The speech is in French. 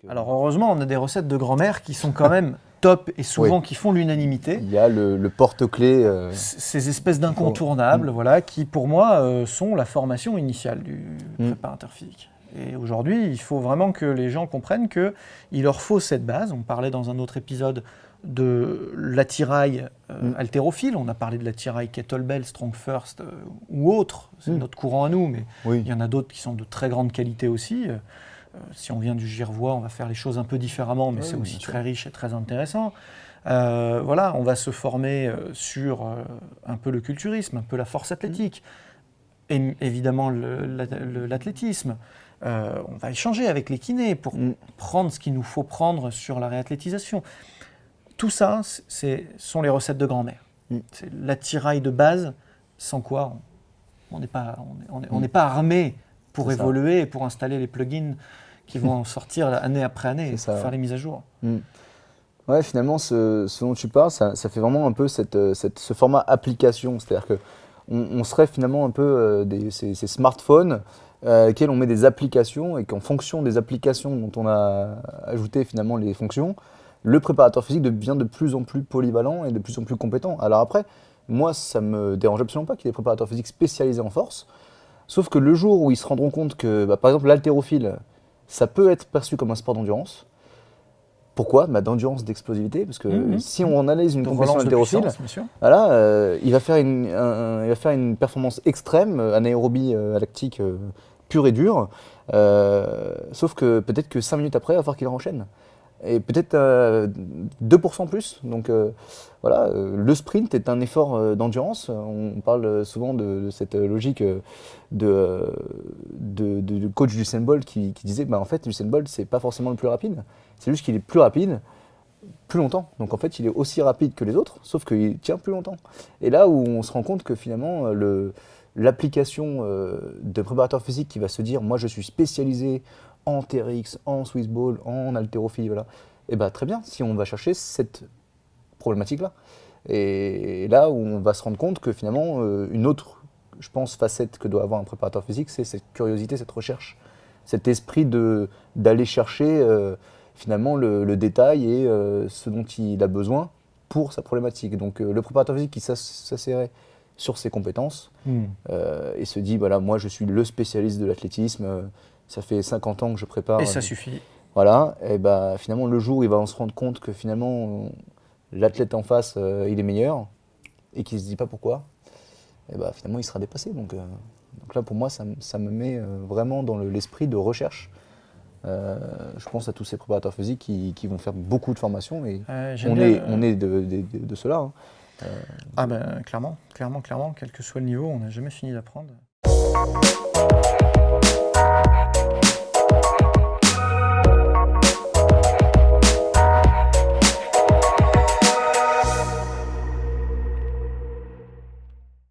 Alors heureusement, on a des recettes de grand-mère qui sont quand même top et souvent qui font l'unanimité. Il y a le porte-clés. Ces espèces d'incontournables, voilà, qui pour moi sont la formation initiale du préparateur physique. Et aujourd'hui, il faut vraiment que les gens comprennent qu'il leur faut cette base. On parlait dans un autre épisode de l'attirail haltérophile. On a parlé de l'attirail kettlebell, strong first ou autre. C'est notre courant à nous, mais il y en a d'autres qui sont de très grande qualité aussi. Si on vient du Girevois, on va faire les choses un peu différemment, mais c'est aussi très riche et très intéressant. Voilà, on va se former sur un peu le culturisme, un peu la force athlétique, et évidemment l'athlétisme. On va échanger avec les kinés pour prendre ce qu'il nous faut prendre sur la réathlétisation. Tout ça, sont les recettes de grand-mère. C'est l'attirail de base, sans quoi on n'est pas armé pour évoluer et pour installer les plugins qui vont sortir année après année pour faire les mises à jour. Ouais, finalement, ce dont tu parles, ça fait vraiment un peu ce format application. C'est-à-dire qu'on serait finalement un peu ces smartphones auxquels on met des applications et qu'en fonction des applications dont on a ajouté finalement les fonctions, le préparateur physique devient de plus en plus polyvalent et de plus en plus compétent. Alors après, moi, ça ne me dérange absolument pas qu'il y ait des préparateurs physiques spécialisés en force, sauf que le jour où ils se rendront compte que, par exemple, l'haltérophile, ça peut être perçu comme un sport d'endurance. Pourquoi ? D'endurance, d'explosivité, parce que si on analyse une compétition haltérophile, voilà, il va faire une performance extrême, anaérobie lactique pure et dure, sauf que peut-être que 5 minutes après, il va falloir qu'il enchaîne. Et peut-être 2% plus. Donc voilà, le sprint est un effort d'endurance. On parle souvent de cette logique de coach Usain Bolt qui disait en fait Usain Bolt c'est pas forcément le plus rapide, c'est juste qu'il est plus rapide plus longtemps. Donc en fait il est aussi rapide que les autres, sauf qu'il tient plus longtemps. Et là où on se rend compte que finalement l'application de préparateur physique qui va se dire moi je suis spécialisé en TRX, en Swiss Ball, en haltérophilie, voilà. Et très bien, si on va chercher cette problématique-là. Et là où on va se rendre compte que finalement, une autre, je pense, facette que doit avoir un préparateur physique, c'est cette curiosité, cette recherche, cet esprit d'aller chercher finalement le détail et ce dont il a besoin pour sa problématique. Donc le préparateur physique qui s'asserrait sur ses compétences et se dit, voilà, moi je suis le spécialiste de l'athlétisme, ça fait 50 ans que je prépare. Et ça suffit. Voilà, et finalement le jour où il va se rendre compte que finalement l'athlète en face il est meilleur et qu'il ne se dit pas pourquoi, et finalement il sera dépassé. Donc là pour moi ça me met vraiment dans l'esprit de recherche. Je pense à tous ces préparateurs physiques qui vont faire beaucoup de formations et on est de cela. Clairement, quel que soit le niveau, on n'a jamais fini d'apprendre.